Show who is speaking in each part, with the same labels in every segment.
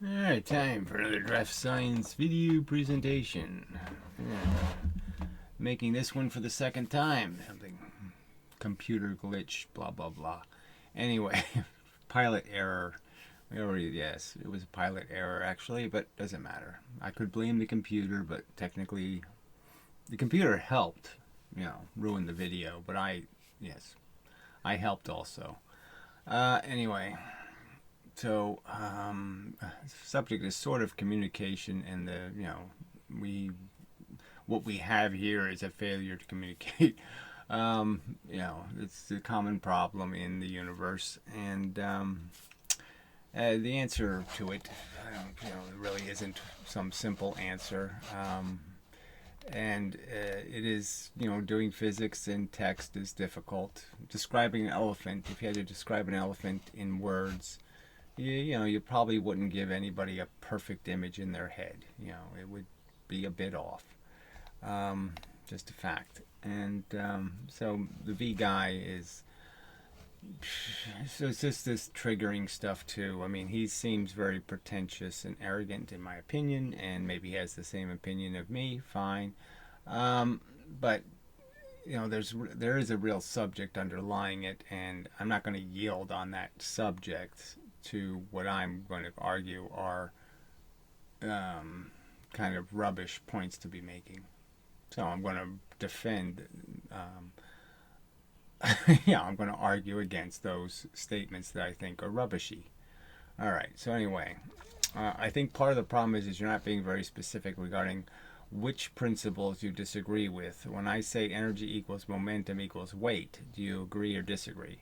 Speaker 1: Alright, time for another DraftScience video presentation. Making this one for the second time. Something computer glitch, blah blah blah. Anyway, pilot error. Yes, it was a pilot error actually, but doesn't matter. I could blame the computer, but technically the computer helped, ruin the video, but yes, I helped also. Anyway, so subject is sort of communication, and we what we have here is a failure to communicate. It's a common problem in the universe, and the answer to it, really isn't some simple answer. And it is, doing physics in text is difficult. Describing an elephant, if you had to describe an elephant in words, you probably wouldn't give anybody a perfect image in their head. It would be a bit off. Just a fact. And so the V guy is, so it's just this triggering stuff too. I mean, he seems very pretentious and arrogant in my opinion, and maybe he has the same opinion of me. Fine, but there is a real subject underlying it, and I'm not going to yield on that subject to what I'm going to argue are kind of rubbish points to be making. So I'm going to defend. I'm going to argue against those statements that I think are rubbishy. All right. So anyway, I think part of the problem is you're not being very specific regarding which principles you disagree with. When I say energy equals momentum equals weight, do you agree or disagree?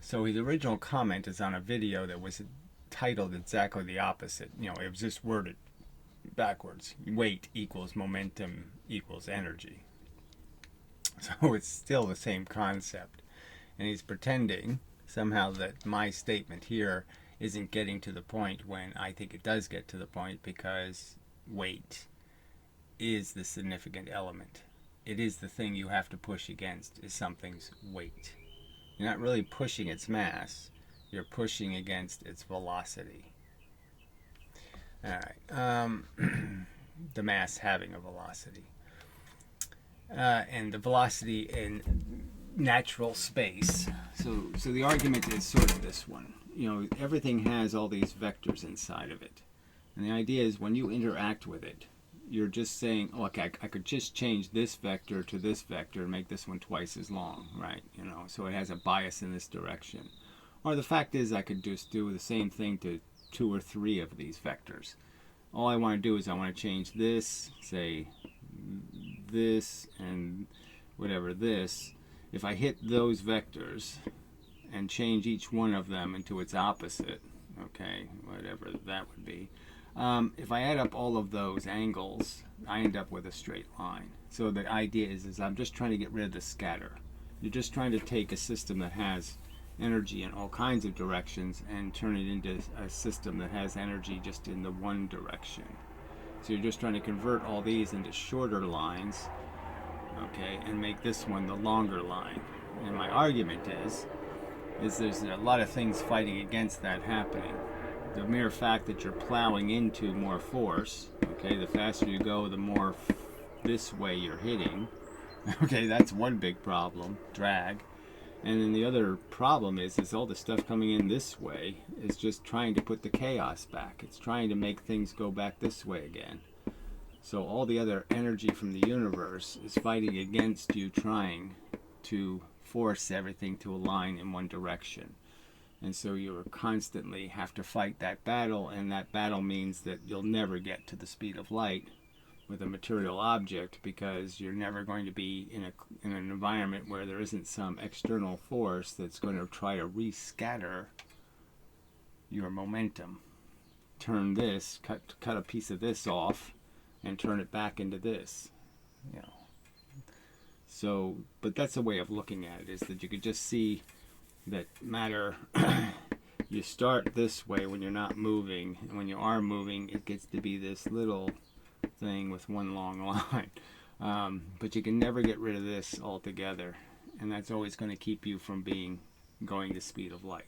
Speaker 1: So his original comment is on a video that was titled exactly the opposite. It was just worded backwards. Weight equals momentum equals energy. So it's still the same concept. And he's pretending somehow that my statement here isn't getting to the point when I think it does get to the point, because weight is the significant element. It is the thing you have to push against, is something's weight. You're not really pushing its mass, you're pushing against its velocity. All right. The mass having a velocity. And the velocity in natural space. So the argument is sort of this one. Everything has all these vectors inside of it. And the idea is when you interact with it, you're just saying, oh, okay, I could just change this vector to this vector and make this one twice as long, right? So it has a bias in this direction. Or the fact is I could just do the same thing to 2 or 3 of these vectors. All I want to do is I want to change this, say this, and whatever this. If I hit those vectors and change each one of them into its opposite, okay, whatever that would be, if I add up all of those angles, I end up with a straight line. So the idea is I'm just trying to get rid of the scatter. You're just trying to take a system that has energy in all kinds of directions and turn it into a system that has energy just in the one direction. So you're just trying to convert all these into shorter lines, okay, and make this one the longer line. And my argument is there's a lot of things fighting against that happening. The mere fact that you're plowing into more force, okay, the faster you go, the more this way you're hitting. Okay, that's one big problem, drag. And then the other problem is all the stuff coming in this way is just trying to put the chaos back. It's trying to make things go back this way again. So all the other energy from the universe is fighting against you trying to force everything to align in one direction. And so you constantly have to fight that battle, and that battle means that you'll never get to the speed of light with a material object, because you're never going to be in an environment where there isn't some external force that's going to try to rescatter your momentum. Turn this, cut a piece of this off, and turn it back into this. So, but that's a way of looking at it, is that you could just see that matter, you start this way when you're not moving, and when you are moving, it gets to be this little thing with one long line. But you can never get rid of this altogether, and that's always going to keep you from going the speed of light.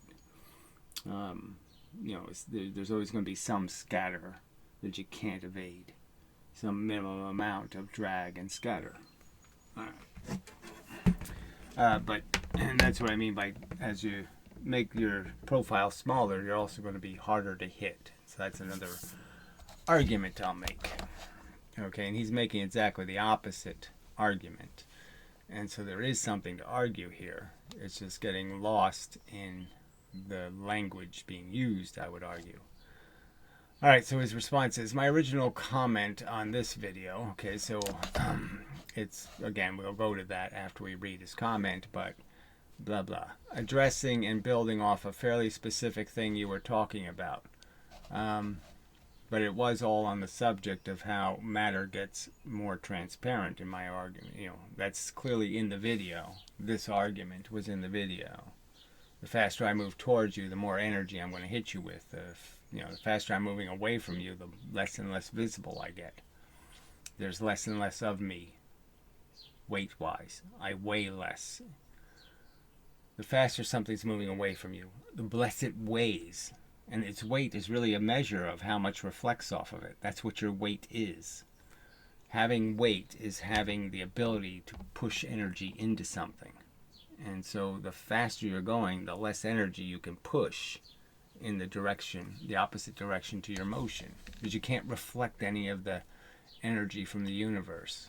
Speaker 1: there's always going to be some scatter that you can't evade, some minimum amount of drag and scatter. All right. And that's what I mean by, as you make your profile smaller, you're also going to be harder to hit. So that's another argument I'll make. Okay, and he's making exactly the opposite argument. And so there is something to argue here. It's just getting lost in the language being used, I would argue. All right, so his response is, my original comment on this video, okay, so it's, again, we'll go to that after we read his comment, but blah, blah. Addressing and building off a fairly specific thing you were talking about. But it was all on the subject of how matter gets more transparent in my argument. That's clearly in the video. This argument was in the video. The faster I move towards you, the more energy I'm going to hit you with. The faster I'm moving away from you, the less and less visible I get. There's less and less of me, weight-wise. I weigh less. The faster something's moving away from you, the less it weighs. And its weight is really a measure of how much reflects off of it. That's what your weight is. Having weight is having the ability to push energy into something. And so the faster you're going, the less energy you can push in the opposite direction to your motion. Because you can't reflect any of the energy from the universe.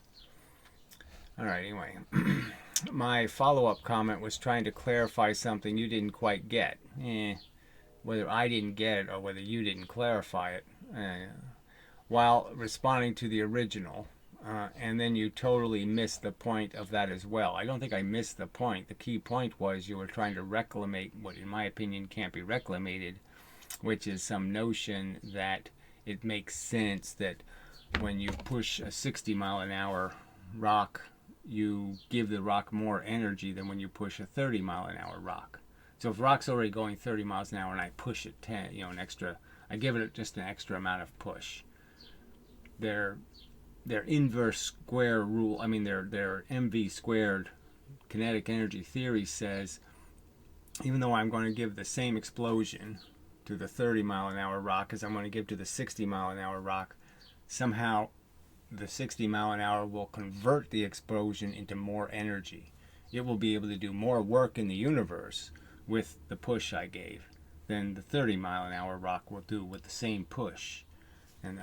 Speaker 1: All right, anyway. My follow-up comment was trying to clarify something you didn't quite get. Whether I didn't get it or whether you didn't clarify it, while responding to the original, and then you totally missed the point of that as well. I don't think I missed the point. The key point was you were trying to reclamate what, in my opinion, can't be reclamated, which is some notion that it makes sense that when you push a 60-mile-an-hour rock, you give the rock more energy than when you push a 30-mile-an-hour rock. So if a rock's already going 30 miles an hour and I push it 10, I give it just an extra amount of push. Their inverse square rule, their MV squared kinetic energy theory says, even though I'm going to give the same explosion to the 30-mile-an-hour rock as I'm going to give to the 60-mile-an-hour rock, somehow the 60-mile-an-hour will convert the explosion into more energy. It will be able to do more work in the universe with the push I gave than the 30-mile-an-hour rock will do with the same push. And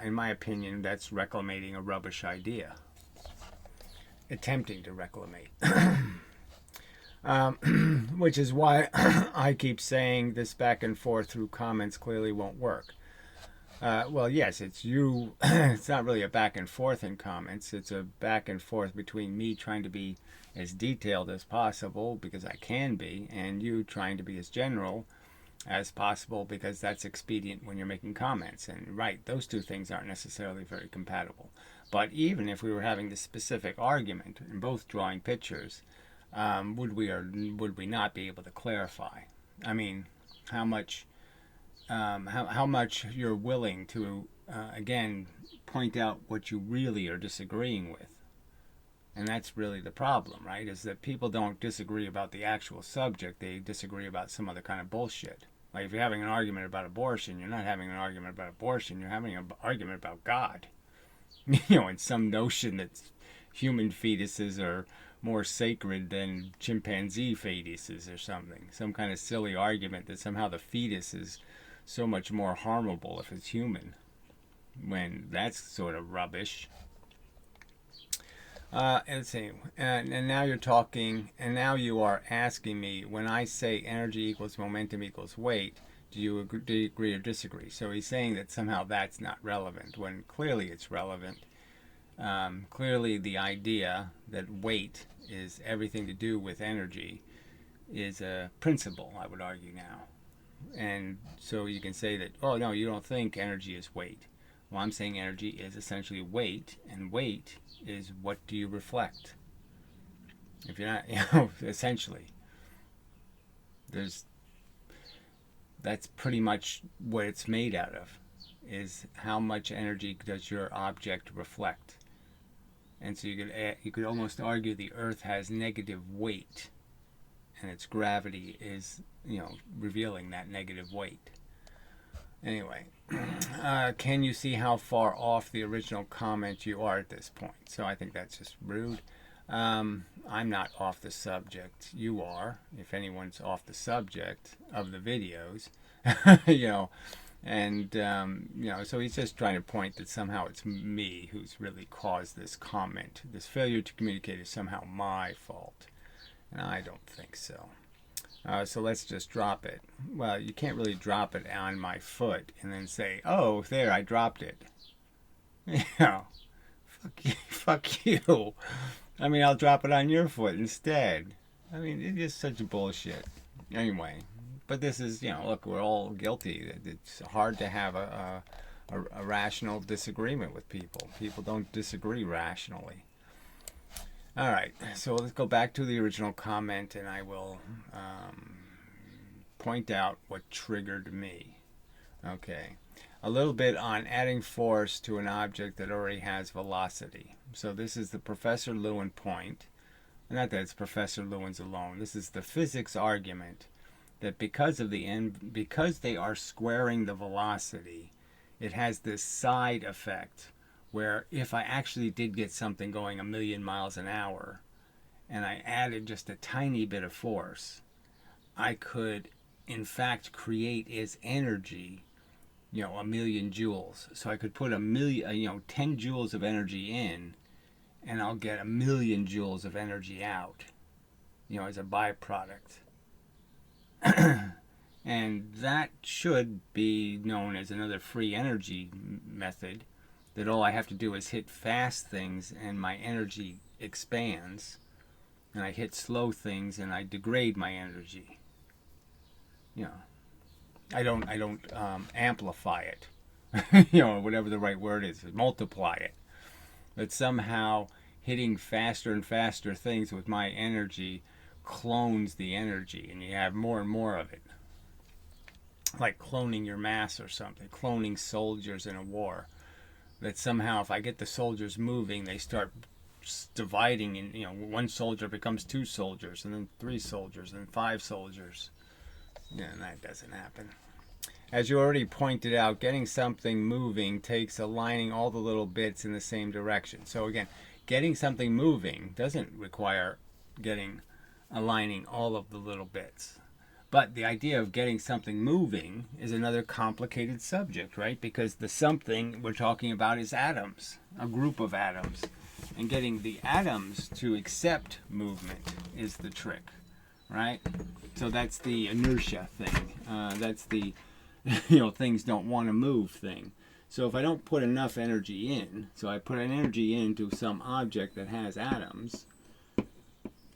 Speaker 1: in my opinion, that's reclamating a rubbish idea. Attempting to reclamate. Which is why I keep saying this back and forth through comments clearly won't work. Well, yes, it's you. It's not really a back and forth in comments. It's a back and forth between me trying to be as detailed as possible because I can be, and you trying to be as general as possible because that's expedient when you're making comments. And right, those two things aren't necessarily very compatible. But even if we were having this specific argument and both drawing pictures, would we or would we not be able to clarify? I mean, how much you're willing to again point out what you really are disagreeing with. And that's really the problem, right? Is that people don't disagree about the actual subject, they disagree about some other kind of bullshit. Like if you're having an argument about abortion, you're not having an argument about abortion, you're having an argument about God. And some notion that human fetuses are more sacred than chimpanzee fetuses or something. Some kind of silly argument that somehow the fetus is so much more harmful if it's human, when that's sort of rubbish. And now you're talking, and now you are asking me, when I say energy equals momentum equals weight, do you agree or disagree? So he's saying that somehow that's not relevant, when clearly it's relevant. Clearly the idea that weight is everything to do with energy is a principle, I would argue now. And so you can say that, oh no, you don't think energy is weight. Well, I'm saying energy is essentially weight, and weight is what do you reflect. If you're not, essentially, that's pretty much what it's made out of, is how much energy does your object reflect. And so you could almost argue the Earth has negative weight and its gravity is, revealing that negative weight. Anyway, can you see how far off the original comment you are at this point? So I think that's just rude. I'm not off the subject. You are, if anyone's off the subject of the videos, so he's just trying to point that somehow it's me who's really caused this comment. This failure to communicate is somehow my fault. And I don't think so. So let's just drop it. Well, you can't really drop it on my foot and then say, oh, there, I dropped it. Fuck you. I mean, I'll drop it on your foot instead. I mean, it's just such bullshit. Anyway, but this is, look, we're all guilty. It's hard to have a rational disagreement with people. People don't disagree rationally. All right, so let's go back to the original comment, and I will point out what triggered me. Okay, a little bit on adding force to an object that already has velocity. So this is the Professor Lewin point. Not that it's Professor Lewin's alone. This is the physics argument that because they are squaring the velocity, it has this side effect where if I actually did get something going 1,000,000 miles an hour and I added just a tiny bit of force, I could in fact create as energy, 1,000,000 joules. So I could put 10 joules of energy in, and I'll get 1,000,000 joules of energy out, as a byproduct. And that should be known as another free energy method, that all I have to do is hit fast things and my energy expands, and I hit slow things and I degrade my energy. I don't amplify it, whatever the right word is, multiply it. But somehow hitting faster and faster things with my energy clones the energy, and you have more and more of it. Like cloning your mass or something, cloning soldiers in a war. That somehow if I get the soldiers moving, they start dividing, and one soldier becomes 2 soldiers, and then 3 soldiers, and 5 soldiers. And that doesn't happen. As you already pointed out, getting something moving takes aligning all the little bits in the same direction. So again, getting something moving doesn't require aligning all of the little bits. But the idea of getting something moving is another complicated subject, right? Because the something we're talking about is atoms, a group of atoms. And getting the atoms to accept movement is the trick, right? So that's the inertia thing. That's the, things don't want to move thing. So if I don't put enough energy in, so I put an energy into some object that has atoms,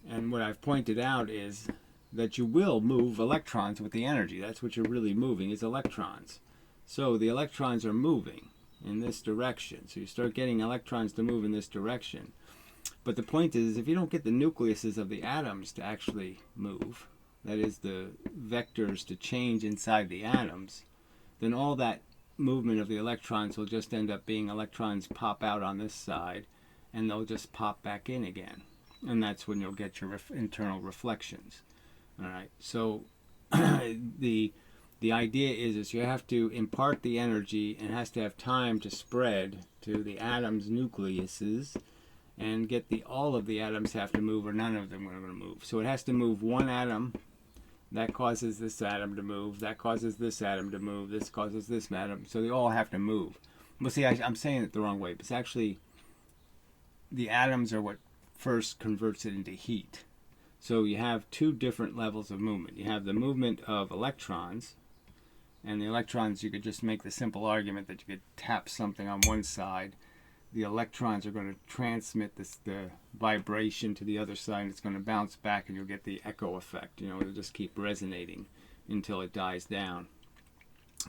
Speaker 1: and what I've pointed out is that you will move electrons with the energy. That's what you're really moving, is electrons. So the electrons are moving in this direction. So you start getting electrons to move in this direction. But the point is, if you don't get the nucleuses of the atoms to actually move, that is the vectors to change inside the atoms, then all that movement of the electrons will just end up being electrons pop out on this side, and they'll just pop back in again. And that's when you'll get your internal reflections. All right, so the idea is you have to impart the energy, and it has to have time to spread to the atoms' nucleuses, and get all of the atoms have to move, or none of them are going to move. So it has to move one atom. That causes this atom to move. That causes this atom to move. This causes this atom. So they all have to move. Well, see, I'm saying it the wrong way. But it's actually the atoms are what first converts it into heat. So you have 2 different levels of movement. You have the movement of electrons, and the electrons, you could just make the simple argument that you could tap something on one side. The electrons are going to transmit the vibration to the other side, and it's going to bounce back, and you'll get the echo effect. It'll just keep resonating until it dies down.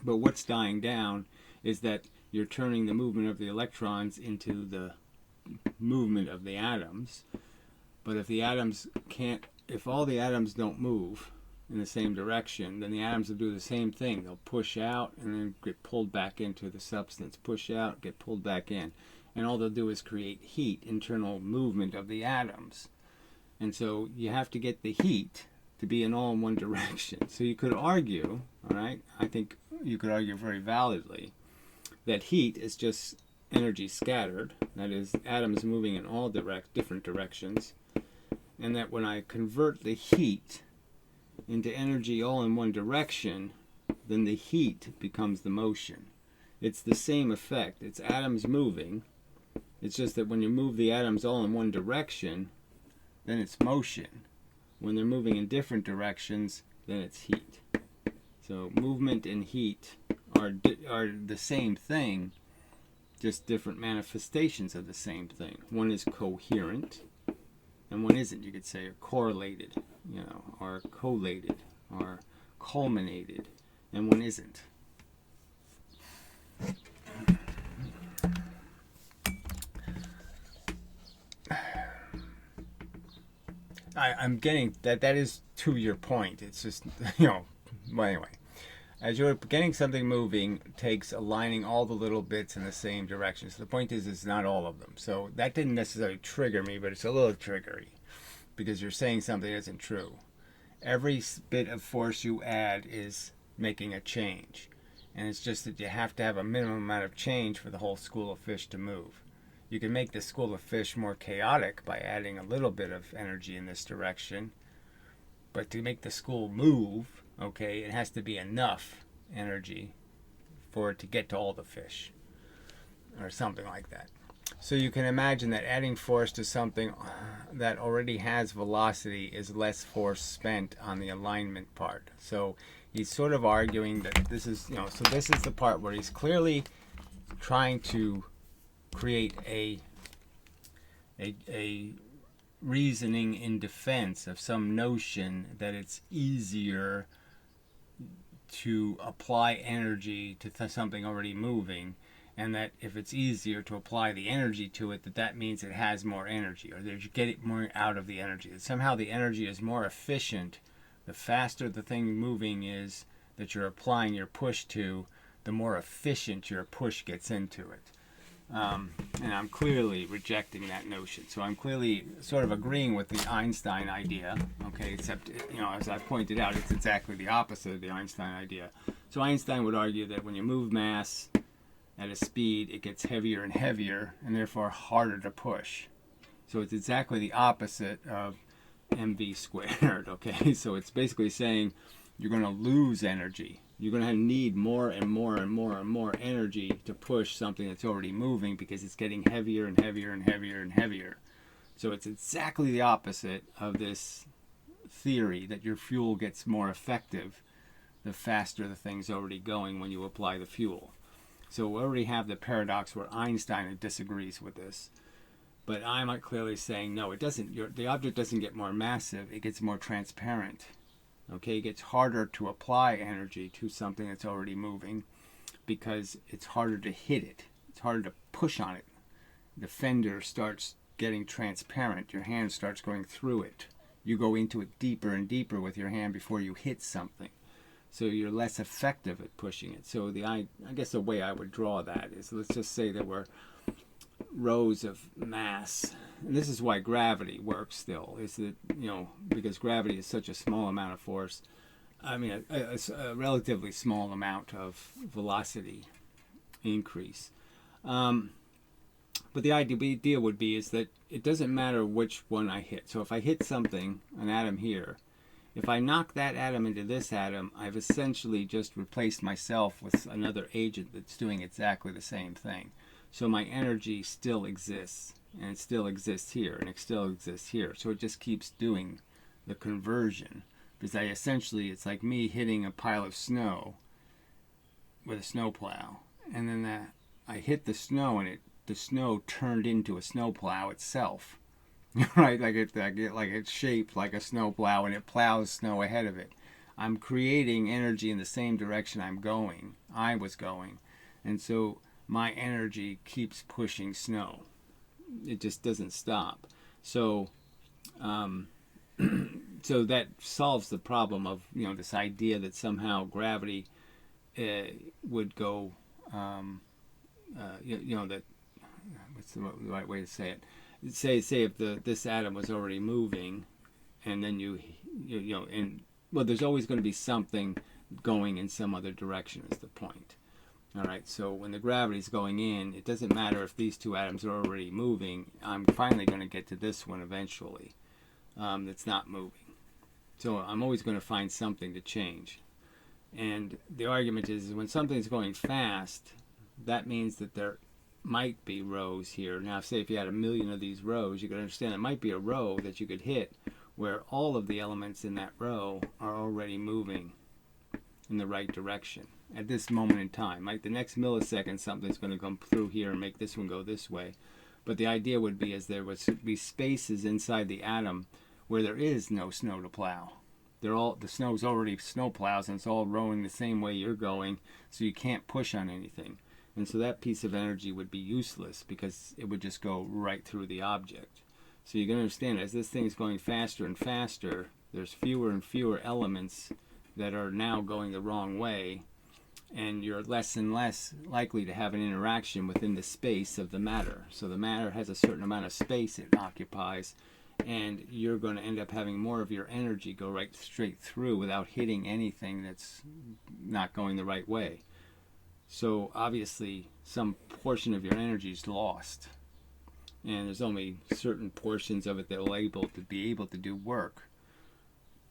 Speaker 1: But what's dying down is that you're turning the movement of the electrons into the movement of the atoms. But if all the atoms don't move in the same direction, then the atoms will do the same thing. They'll push out and then get pulled back into the substance. Push out, get pulled back in. And all they'll do is create heat, internal movement of the atoms. And so you have to get the heat to be in all in one direction. So you could argue, all right, I think you could argue very validly, that heat is just energy scattered, that is, atoms moving in all different directions, and that when I convert the heat into energy all in one direction, then the heat becomes the motion. It's the same effect. It's atoms moving. It's just that when you move the atoms all in one direction, then it's motion. When they're moving in different directions, then it's heat. So movement and heat are the same thing, just different manifestations of the same thing. One is coherent, and one isn't. You could say or correlated, or collated, or culminated, and one isn't. I'm getting that is to your point. It's just, well, anyway. As you're getting something moving, takes aligning all the little bits in the same direction. So the point is, it's not all of them. So that didn't necessarily trigger me, but it's a little triggery because you're saying something that isn't true. Every bit of force you add is making a change. And it's just that you have to have a minimum amount of change for the whole school of fish to move. You can make the school of fish more chaotic by adding a little bit of energy in this direction. But to make the school move, okay, it has to be enough energy for it to get to all the fish, or something like that. So you can imagine that adding force to something that already has velocity is less force spent on the alignment part. So he's sort of arguing that this is, so this is the part where he's clearly trying to create a reasoning in defense of some notion that it's easier to apply energy to something already moving, and that if it's easier to apply the energy to it, that means it has more energy, or that you get it more out of the energy. That somehow the energy is more efficient. The faster the thing moving is that you're applying your push to, the more efficient your push gets into it. And I'm clearly rejecting that notion. So I'm clearly sort of agreeing with the Einstein idea, okay, except, as I pointed out, it's exactly the opposite of the Einstein idea. So Einstein would argue that when you move mass at a speed, it gets heavier and heavier, and therefore harder to push. So it's exactly the opposite of mv squared, okay? So it's basically saying you're going to lose energy. You're going to need more and more and more and more energy to push something that's already moving because it's getting heavier and heavier and heavier and heavier. So it's exactly the opposite of this theory that your fuel gets more effective the faster the thing's already going when you apply the fuel. So we already have the paradox where Einstein disagrees with this. But I'm clearly saying, no, it doesn't. The object doesn't get more massive. It gets more transparent. Okay, it gets harder to apply energy to something that's already moving because it's harder to hit it. It's harder to push on it. The fender starts getting transparent. Your hand starts going through it. You go into it deeper and deeper with your hand before you hit something. So you're less effective at pushing it. So I guess the way I would draw that is, let's just say there were rows of mass, and this is why gravity works still, is that, because gravity is such a small amount of force, I mean a relatively small amount of velocity increase. But the idea would be is that it doesn't matter which one I hit. So if I hit something, an atom here, if I knock that atom into this atom, I've essentially just replaced myself with another agent that's doing exactly the same thing. So my energy still exists, and it still exists here, and it still exists here. So it just keeps doing the conversion. Because it's like me hitting a pile of snow with a snowplow. And then I hit the snow, and the snow turned into a snowplow itself. Right? Like it's shaped like a snowplow, and it plows snow ahead of it. I'm creating energy in the same direction I was going. And so my energy keeps pushing snow. It just doesn't stop. So so that solves the problem of, this idea that somehow gravity would go, that, what's the right way to say it? Say if this atom was already moving, and then you know, and well, there's always going to be something going in some other direction is the point. All right, so when the gravity is going in, it doesn't matter if these two atoms are already moving. I'm finally going to get to this one eventually that's not moving. So I'm always going to find something to change. And the argument is when something's going fast, that means that there might be rows here. Now, say if you had 1,000,000 of these rows, you could understand it might be a row that you could hit where all of the elements in that row are already moving in the right direction at this moment in time. Like the next millisecond, something's going to come through here and make this one go this way. But the idea would be is there would be spaces inside the atom where there is no snow to plow. The snow's already snow plows, and it's all rowing the same way you're going, so you can't push on anything. And so that piece of energy would be useless because it would just go right through the object. So you can understand, as this thing is going faster and faster, there's fewer and fewer elements that are now going the wrong way, and you're less and less likely to have an interaction within the space of the matter. So the matter has a certain amount of space it occupies, and you're going to end up having more of your energy go right straight through without hitting anything that's not going the right way. So obviously some portion of your energy is lost, and there's only certain portions of it that will be able to do work.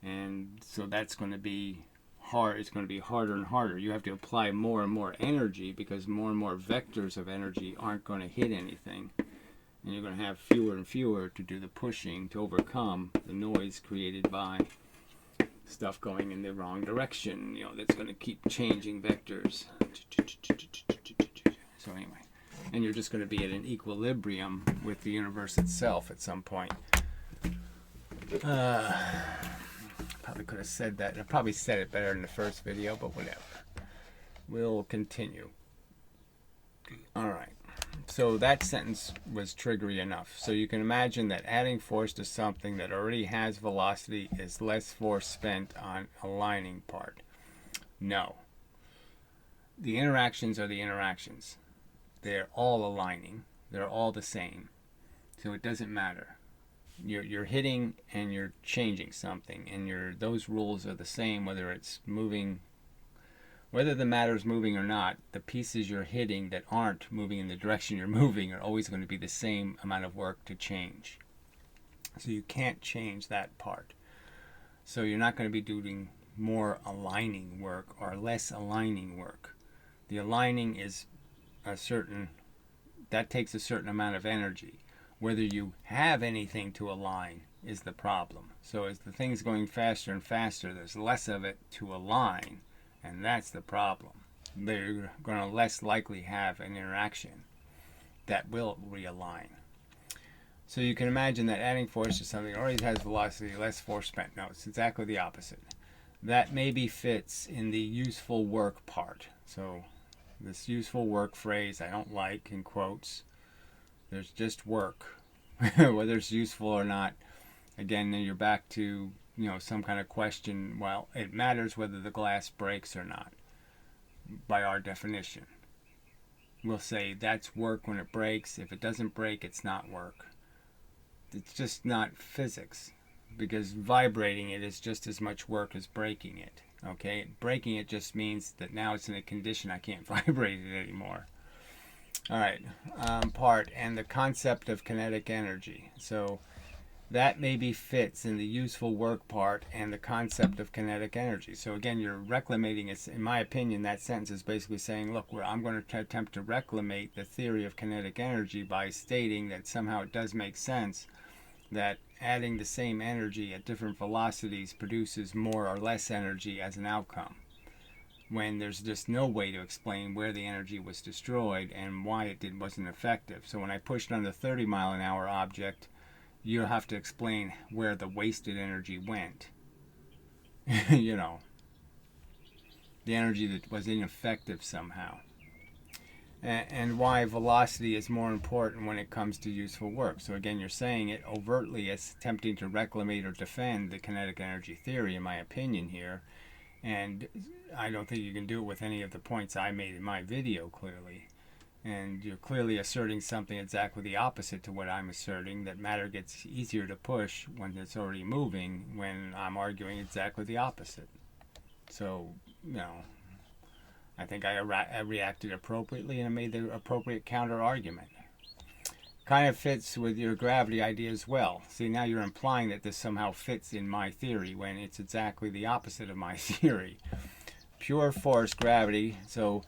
Speaker 1: And so that's going to be hard. It's going to be harder and harder. You have to apply more and more energy because more and more vectors of energy aren't going to hit anything. And you're going to have fewer and fewer to do the pushing to overcome the noise created by stuff going in the wrong direction. You know, that's going to keep changing vectors. So anyway, and you're just going to be at an equilibrium with the universe itself at some point. Probably could have said that. I probably said it better in the first video, but whatever. We'll continue. All right. So that sentence was triggery enough. So you can imagine that adding force to something that already has velocity is less force spent on aligning part. No. The interactions are the interactions. They're all aligning. They're all the same. So it doesn't matter. You're hitting and you're changing something, and those rules are the same whether it's moving, whether the matter is moving or not. The pieces you're hitting that aren't moving in the direction you're moving are always going to be the same amount of work to change. So you can't change that part. So you're not going to be doing more aligning work or less aligning work. The aligning is that takes a certain amount of energy. Whether you have anything to align is the problem. So as the thing's going faster and faster, there's less of it to align, and that's the problem. They're going to less likely have an interaction that will realign. So you can imagine that adding force to something that already has velocity, less force spent. No, it's exactly the opposite. That maybe fits in the useful work part. So this useful work phrase I don't like in quotes. There's just work, whether it's useful or not. Again, then you're back to some kind of question. Well, it matters whether the glass breaks or not. By our definition, we'll say that's work when it breaks. If it doesn't break, it's not work. It's just not physics, because vibrating it is just as much work as breaking it. Okay, breaking it just means that now it's in a condition I can't vibrate it anymore. All right, part and the concept of kinetic energy. So that maybe fits in the useful work part and the concept of kinetic energy. So again, you're reclamating it. In my opinion, that sentence is basically saying, look, I'm going to attempt to reclamate the theory of kinetic energy by stating that somehow it does make sense that adding the same energy at different velocities produces more or less energy as an outcome, when there's just no way to explain where the energy was destroyed and why it wasn't effective. So when I pushed on the 30-mile-an-hour object, you have to explain where the wasted energy went. The energy that was ineffective somehow. And why velocity is more important when it comes to useful work. So again, you're saying it overtly as attempting to reclamate or defend the kinetic energy theory, in my opinion here. And I don't think you can do it with any of the points I made in my video, clearly. And you're clearly asserting something exactly the opposite to what I'm asserting, that matter gets easier to push when it's already moving, when I'm arguing exactly the opposite. So, I think I reacted appropriately and I made the appropriate counter argument. Kind of fits with your gravity idea as well. See, now you're implying that this somehow fits in my theory when it's exactly the opposite of my theory. Pure force, gravity. So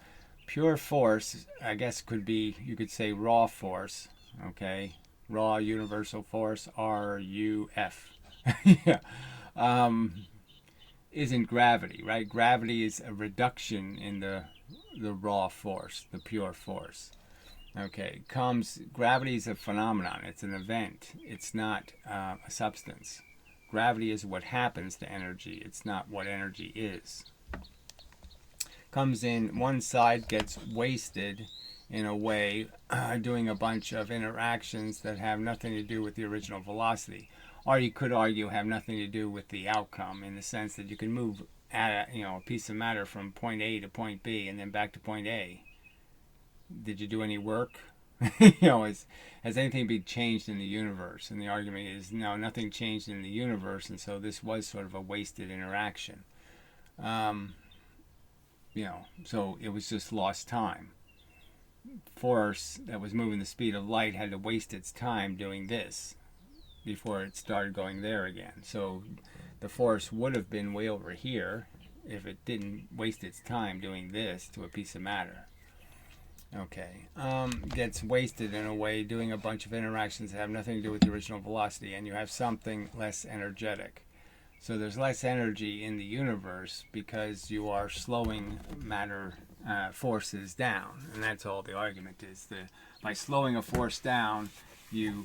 Speaker 1: pure force, I guess, could be, you could say raw force, okay? Raw universal force, RUF. Yeah. Isn't gravity, right? Gravity is a reduction in the raw force, the pure force. Okay, gravity is a phenomenon. It's an event. It's not a substance. Gravity is what happens to energy. It's not what energy is. Comes in one side, gets wasted in a way, doing a bunch of interactions that have nothing to do with the original velocity. Or you could argue have nothing to do with the outcome, in the sense that you can move a piece of matter from point A to point B and then back to point A. Did you do any work? Has anything been changed in the universe? And the argument is no, nothing changed in the universe, and so this was sort of a wasted interaction. So it was just lost time. Force that was moving the speed of light had to waste its time doing this before it started going there again. So the force would have been way over here if it didn't waste its time doing this to a piece of matter. Okay, gets wasted in a way doing a bunch of interactions that have nothing to do with the original velocity, and you have something less energetic. So there's less energy in the universe because you are slowing matter forces down, and that's all the argument is. By slowing a force down, you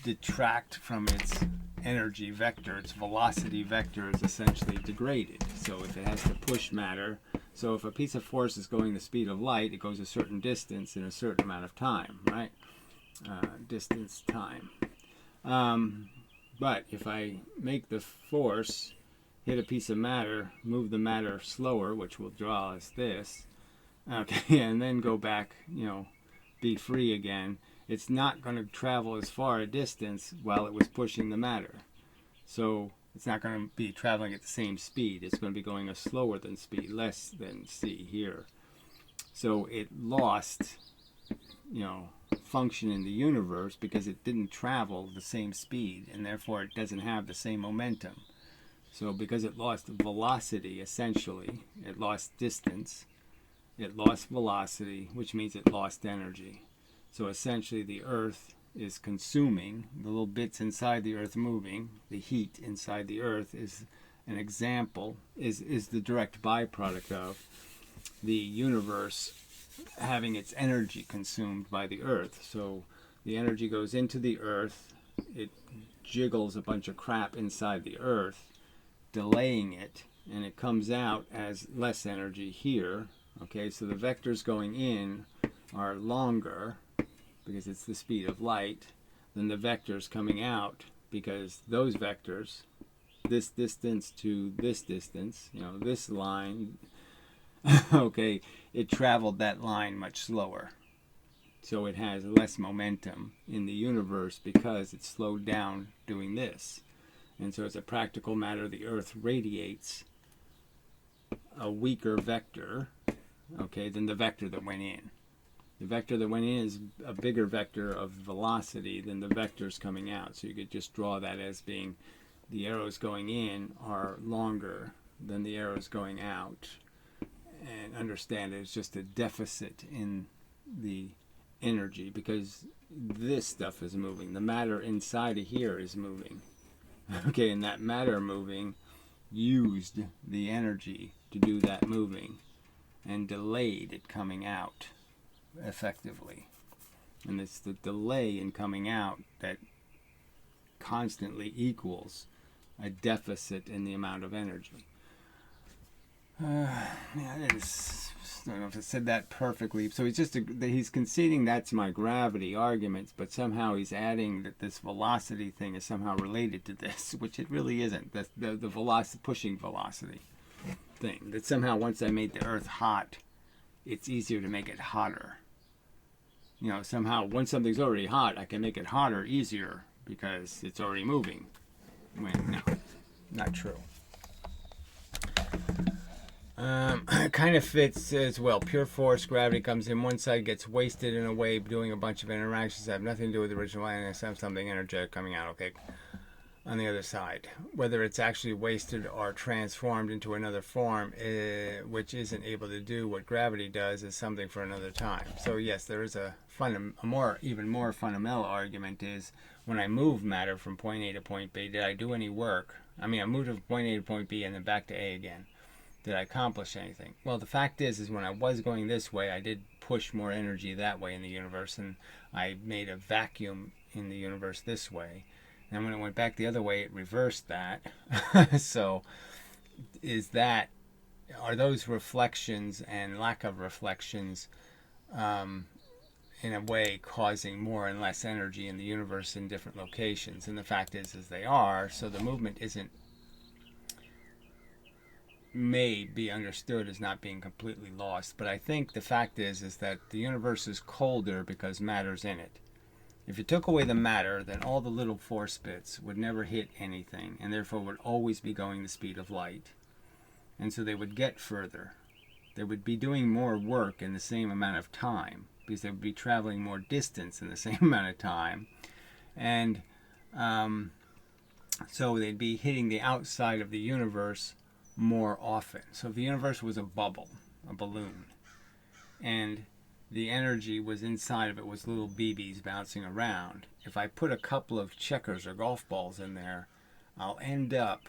Speaker 1: detract from its energy vector. Its velocity vector is essentially degraded. So if it has to push matter, so if a piece of force is going the speed of light, it goes a certain distance in a certain amount of time, right? Distance, time. But if I make the force hit a piece of matter, move the matter slower, which we'll draw as this, okay, and then go back, be free again, it's not going to travel as far a distance while it was pushing the matter. So it's not going to be traveling at the same speed. It's going to be going a slower than speed, less than c here. So it lost, function in the universe because it didn't travel the same speed, and therefore it doesn't have the same momentum. So because it lost velocity, essentially, it lost distance, it lost velocity, which means it lost energy. So essentially the Earth is consuming, the little bits inside the Earth moving, the heat inside the Earth is an example, is the direct byproduct of the universe having its energy consumed by the Earth. So the energy goes into the Earth, it jiggles a bunch of crap inside the Earth, delaying it, and it comes out as less energy here. Okay, so the vectors going in are longer because it's the speed of light than the vectors coming out, because those vectors, this distance to this distance, this line, okay, it traveled that line much slower. So it has less momentum in the universe because it slowed down doing this. And so as a practical matter, the Earth radiates a weaker vector, okay, than the vector that went in. The vector that went in is a bigger vector of velocity than the vectors coming out. So you could just draw that as being the arrows going in are longer than the arrows going out. And understand it's just a deficit in the energy because this stuff is moving. The matter inside of here is moving. Okay, and that matter moving used the energy to do that moving and delayed it coming out effectively. And it's the delay in coming out that constantly equals a deficit in the amount of energy. I don't know if I said that perfectly. So he's conceding that's my gravity arguments, but somehow he's adding that this velocity thing is somehow related to this, which it really isn't. That's the velocity, pushing velocity thing. That somehow once I made the Earth hot, it's easier to make it hotter. somehow once something's already hot, I can make it hotter easier because it's already moving. When, no, not true. It kind of fits as well. Pure force, gravity comes in one side, gets wasted in a way, doing a bunch of interactions that have nothing to do with the original, and I have something energetic coming out, okay, on the other side. Whether it's actually wasted or transformed into another form, which isn't able to do what gravity does, is something for another time. So yes, there is even more fundamental argument is, when I move matter from point A to point B, did I do any work? I mean, I moved from point A to point B and then back to A again. Did I accomplish anything? Well, the fact is when I was going this way, I did push more energy that way in the universe, and I made a vacuum in the universe this way. And when it went back the other way, it reversed that. So, are those reflections and lack of reflections, in a way, causing more and less energy in the universe in different locations? And the fact is they are. So the movement may be understood as not being completely lost, but I think the fact is that the universe is colder because matter's in it. If you took away the matter, then all the little force bits would never hit anything, and therefore would always be going the speed of light. And so they would get further. They would be doing more work in the same amount of time, because they would be traveling more distance in the same amount of time. And so they'd be hitting the outside of the universe more often. So if the universe was a bubble, a balloon, and the energy was inside of it was little BBs bouncing around, if I put a couple of checkers or golf balls in there, I'll end up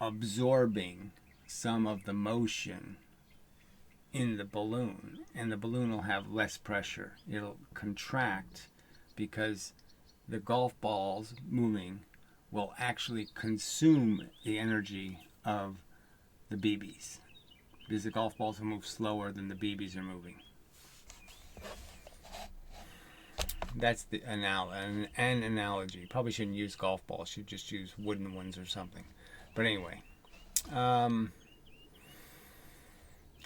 Speaker 1: absorbing some of the motion in the balloon, and the balloon will have less pressure. It'll contract because the golf balls moving will actually consume the energy of the BBs, because the golf balls will move slower than the BBs are moving. That's an analogy. Probably shouldn't use golf balls. Should just use wooden ones or something. But anyway.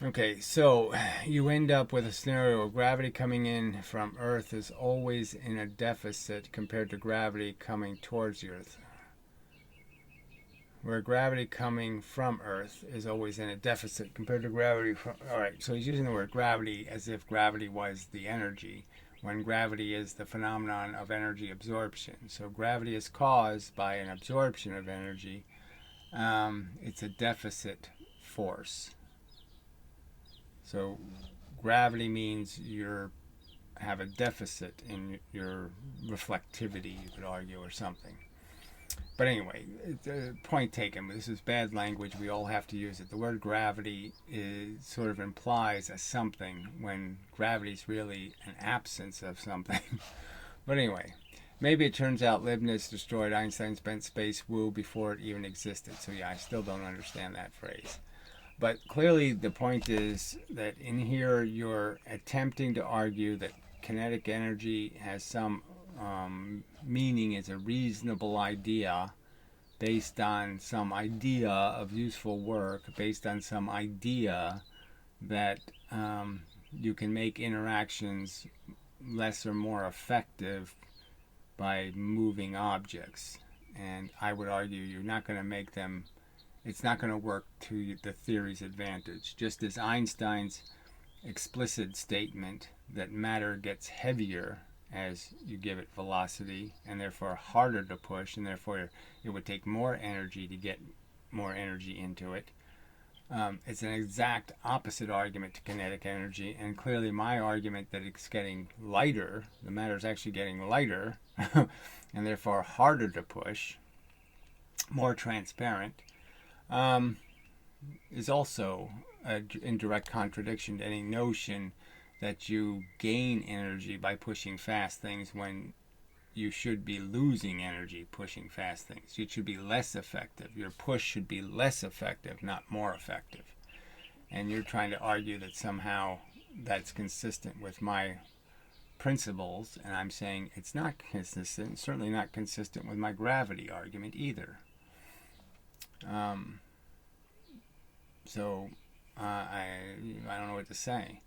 Speaker 1: Okay, so you end up with a scenario where gravity coming in from Earth is always in a deficit compared to gravity coming towards the Earth. Where gravity coming from Earth is always in a deficit compared to gravity from... Alright, so he's using the word gravity as if gravity was the energy, when gravity is the phenomenon of energy absorption. So gravity is caused by an absorption of energy. It's a deficit force. So gravity means you have a deficit in your reflectivity, you could argue, or something. But anyway, point taken. This is bad language. We all have to use it. The word gravity sort of implies a something when gravity is really an absence of something. But anyway, maybe it turns out Leibniz destroyed Einstein's bent space woo before it even existed. So yeah, I still don't understand that phrase. But clearly the point is that in here you're attempting to argue that kinetic energy has some meaning, is a reasonable idea based on some idea of useful work, based on some idea that you can make interactions less or more effective by moving objects. And I would argue you're not going to make them, it's not going to work to the theory's advantage. Just as Einstein's explicit statement that matter gets heavier as you give it velocity, and therefore harder to push, and therefore it would take more energy to get more energy into it. It's an exact opposite argument to kinetic energy, and clearly my argument that it's getting lighter, the matter is actually getting lighter, and therefore harder to push, more transparent, is also in direct contradiction to any notion that you gain energy by pushing fast things when you should be losing energy pushing fast things. It should be less effective. Your push should be less effective, not more effective. And you're trying to argue that somehow that's consistent with my principles, and I'm saying it's not consistent, certainly not consistent with my gravity argument either. So I don't know what to say.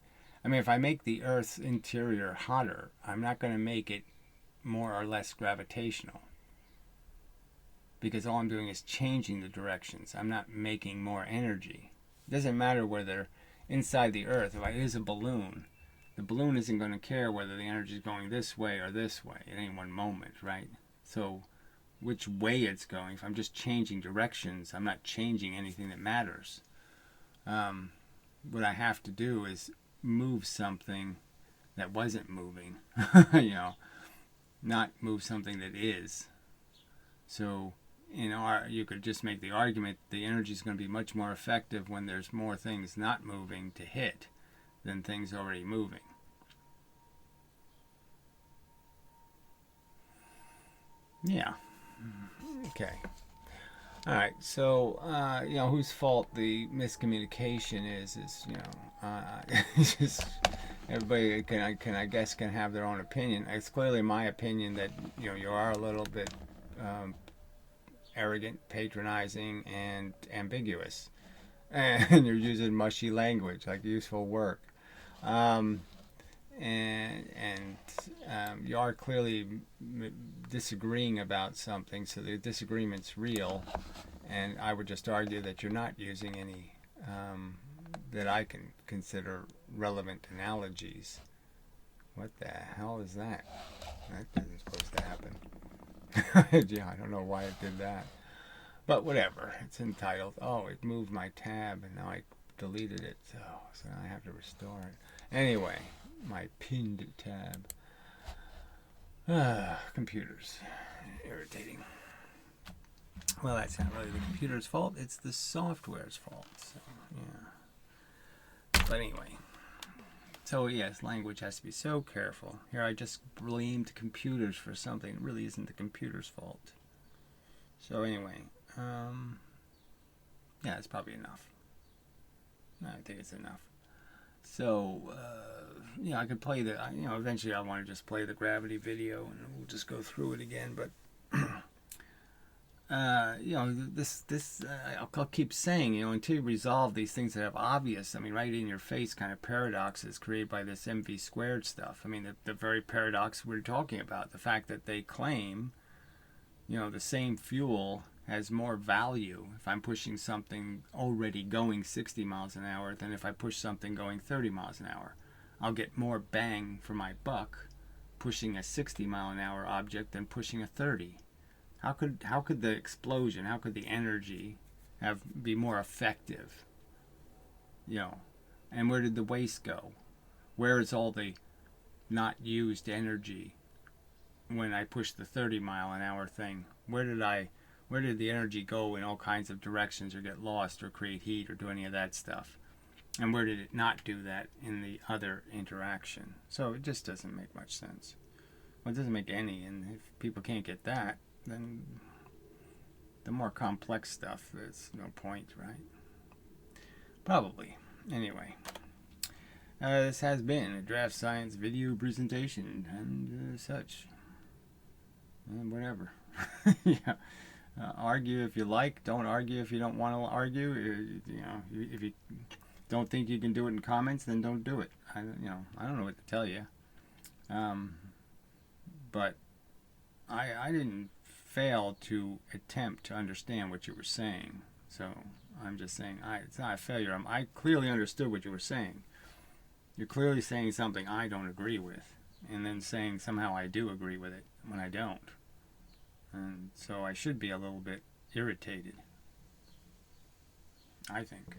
Speaker 1: I mean, if I make the Earth's interior hotter, I'm not going to make it more or less gravitational. Because all I'm doing is changing the directions. I'm not making more energy. It doesn't matter whether inside the Earth, if I use a balloon, the balloon isn't going to care whether the energy is going this way or this way at any one moment, right? So which way it's going, if I'm just changing directions, I'm not changing anything that matters. What I have to do is move something that wasn't moving, not move something that is. So, you could just make the argument the energy is going to be much more effective when there's more things not moving to hit than things already moving. Yeah. Okay. All right. So, whose fault the miscommunication is it's just everybody can have their own opinion. It's clearly my opinion that you are a little bit arrogant, patronizing, and ambiguous, and you're using mushy language like useful work. And you are clearly disagreeing about something, so the disagreement's real, and I would just argue that you're not using any that I can consider relevant analogies. What the hell is that? That isn't supposed to happen. Yeah, I don't know why it did that, but whatever. It's entitled, it moved my tab and now I deleted it, so now I have to restore it. Anyway, my pinned tab. Computers. Irritating. Well, that's not really the computer's fault. It's the software's fault. So, yeah. But anyway. So, yes, language has to be so careful. Here I just blamed computers for something. It really isn't the computer's fault. So, anyway. Yeah, it's probably enough. I think it's enough. So, I could play the, eventually I want to just play the gravity video and we'll just go through it again. But, I'll keep saying, until you resolve these things that have obvious, right in your face kind of paradoxes created by this MV squared stuff. The very paradox we're talking about, the fact that they claim, the same fuel has more value if I'm pushing something already going 60 miles an hour than if I push something going 30 miles an hour. I'll get more bang for my buck pushing a 60 mile an hour object than pushing a 30. How could the explosion, how could the energy be more effective? And where did the waste go? Where is all the not used energy when I push the 30 mile an hour thing? Where did the energy go in all kinds of directions or get lost or create heat or do any of that stuff? And where did it not do that in the other interaction? So it just doesn't make much sense. Well, it doesn't make any, and if people can't get that, then the more complex stuff, there's no point, right? Probably. Anyway, this has been a DraftScience video presentation and such. And whatever. Yeah. Argue if you like. Don't argue if you don't want to argue. If you don't think you can do it in comments, then don't do it. I don't know what to tell you. But I didn't fail to attempt to understand what you were saying. So I'm just saying it's not a failure. I clearly understood what you were saying. You're clearly saying something I don't agree with, and then saying somehow I do agree with it when I don't. And so I should be a little bit irritated, I think.